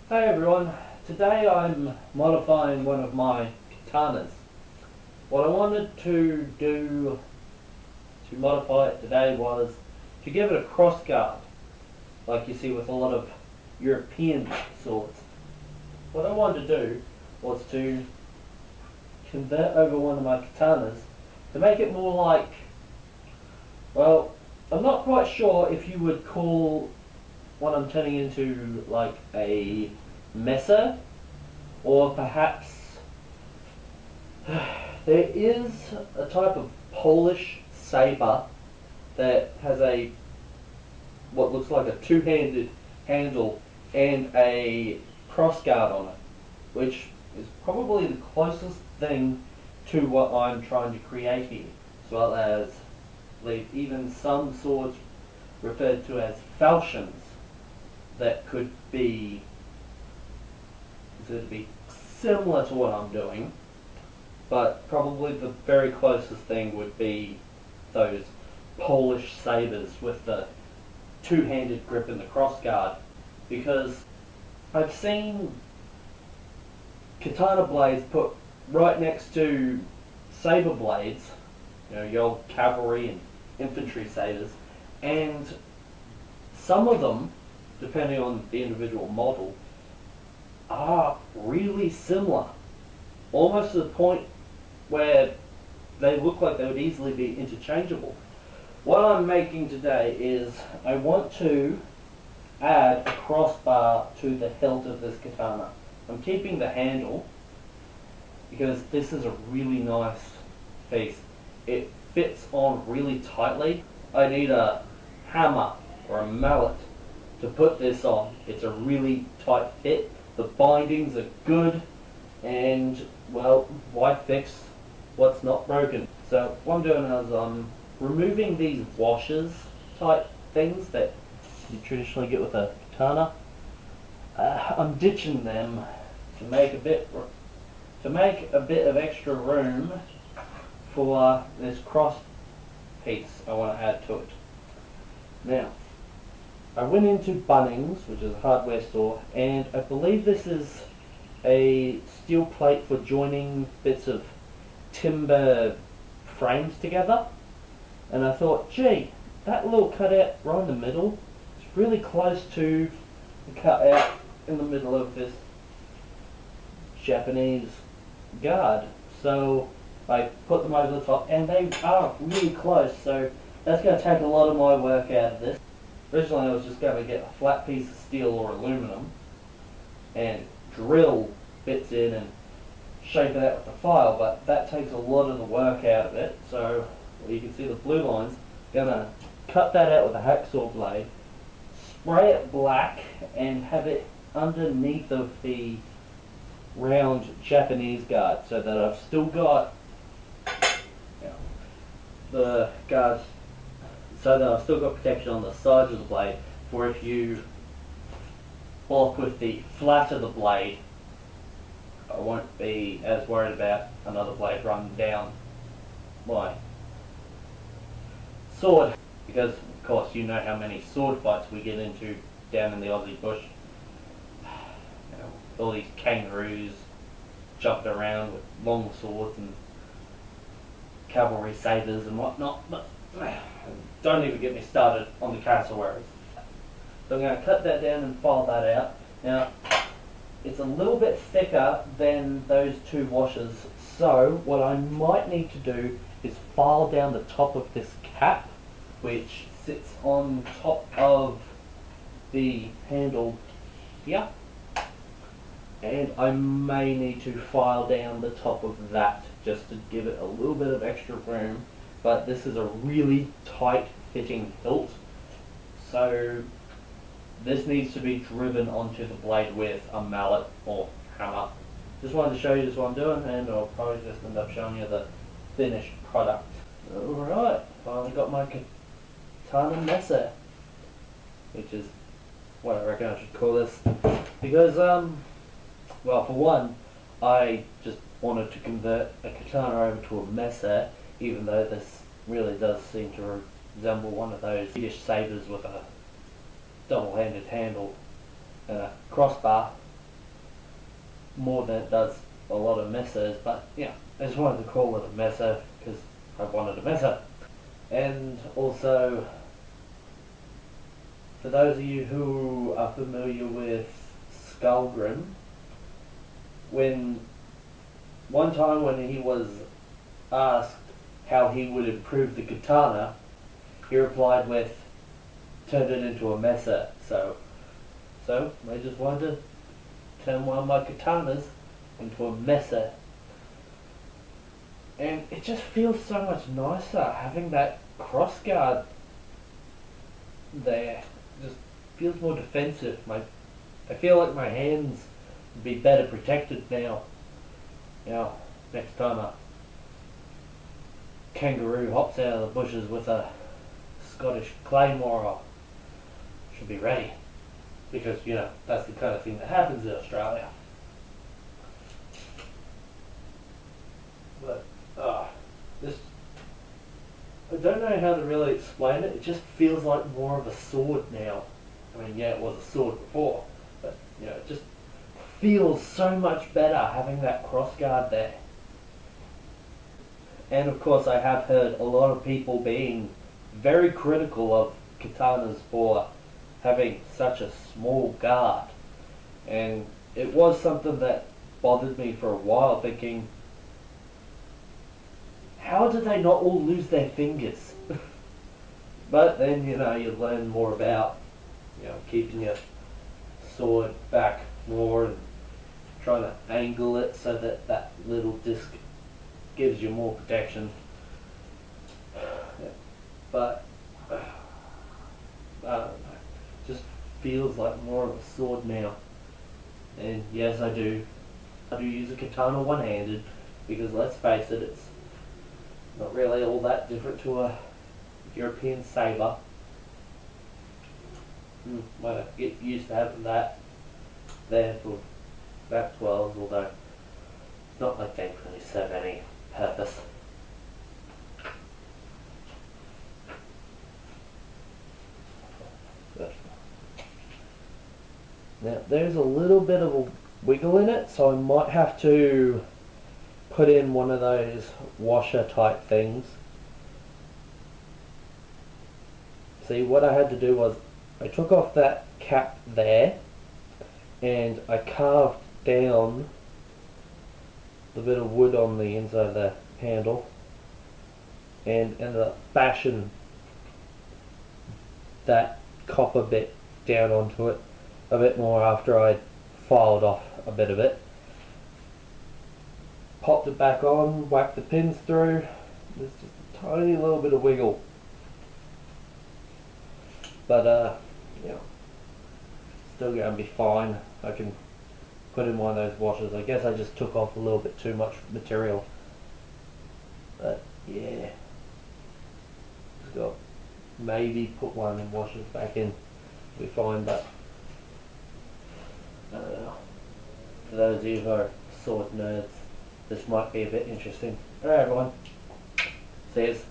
Hey everyone, today I'm modifying one of my katanas. What I wanted to do to modify it today was to give it a crossguard, like you see with a lot of European swords. What I wanted to do was to convert over one of my katanas to make it more like, well, I'm not quite sure if you would call what I'm turning into like a messer, or perhaps there is a type of Polish saber that has a what looks like a two-handed handle and a crossguard on it, which is probably the closest thing to what I'm trying to create here, as well as even some swords referred to as falchions that could be considered to be similar to what I'm doing, but probably the very closest thing would be those Polish sabers with the two-handed grip and the crossguard, because I've seen katana blades put right next to saber blades, you know, your old cavalry and infantry sabers, and some of them, depending on the individual model, are really similar, almost to the point where they look like they would easily be interchangeable. What I'm making today is I want to add a crossbar to the hilt of this katana. I'm keeping the handle because this is a really nice piece. It fits on really tightly. I need a hammer or a mallet to put this on. It's a really tight fit. The bindings are good, and well, why fix what's not broken? So what I'm doing is I'm removing these washers type things that you traditionally get with a katana. I'm ditching them to make a bit of extra room for this cross piece I want to add to it. Now, I went into Bunnings, which is a hardware store, and I believe this is a steel plate for joining bits of timber frames together. And I thought, gee, that little cutout right in the middle is really close to the cutout in the middle of this Japanese guard. So I put them over the top, and they are really close, so that's going to take a lot of my work out of this. Originally I was just going to get a flat piece of steel or aluminum and drill bits in and shape it out with the file, but that takes a lot of the work out of it. So you can see the blue lines. I'm going to cut that out with a hacksaw blade, spray it black, and have it underneath of the round Japanese guard, so that I've still got, you know, the guards, so that I've still got protection on the sides of the blade, for if you block with the flat of the blade, I won't be as worried about another blade running down my sword, because of course you know how many sword fights we get into down in the Aussie bush. You know, all these kangaroos jumping around with long swords and cavalry sabers and whatnot, but don't even get me started on the cassowaries. So I'm going to cut that down and file that out. Now, it's a little bit thicker than those two washers, so what I might need to do is file down the top of this cap, which sits on top of the handle here, and I may need to file down the top of that just to give it a little bit of extra room. But this is a really tight fitting hilt, so this needs to be driven onto the blade with a mallet or hammer. Just wanted to show you this what I'm doing, and I'll probably just end up showing you the finished product. Alright, finally got my katana messer, which is what I reckon I should call this, because well, for one, I just wanted to convert a katana over to a messer, even though this really does seem to resemble one of those Swedish sabers with a double-handed handle and a crossbar. more than it does a lot of mesas, but yeah, I just wanted to call it a mesa because I wanted a mesa. And also, for those of you who are familiar with Skullgrim, one time when he was asked how he would improve the katana, he replied with, "Turned it into a mesa." So I just wanted to turn one of my katanas into a mesa. And it just feels so much nicer having that crossguard there. It just feels more defensive. I feel like my hands would be better protected now. Next time a kangaroo hops out of the bushes with a Scottish claymore, I should be ready. Because, that's the kind of thing that happens in Australia. But, I don't know how to really explain it. It just feels like more of a sword now. I mean, yeah, it was a sword before, but, it just feels so much better having that crossguard there. And of course, I have heard a lot of people being very critical of katanas for having such a small guard. And it was something that bothered me for a while, thinking, how did they not all lose their fingers? But then, you learn more about, keeping your sword back more and trying to angle it so that that little disc gives you more protection. But, I don't know, just feels like more of a sword now. And yes, I do use a katana one-handed, because let's face it, it's not really all that different to a European saber. Might get used to having that there for back 12s, although it's not like they really serve any purpose. Now there's a little bit of a wiggle in it, so I might have to put in one of those washer type things. See, what I had to do was I took off that cap there and I carved down the bit of wood on the inside of the handle and ended up bashing that copper bit down onto it a bit more after I'd filed off a bit of it. Popped it back on, whacked the pins through. There's just a tiny little bit of wiggle. But, still going to be fine. I can put in one of those washers. I guess I just took off a little bit too much material. But, yeah. Just got maybe put one of them washers back in. Be fine, but I don't know. For those of you who are sword nerds, this might be a bit interesting. Alright everyone, see yous.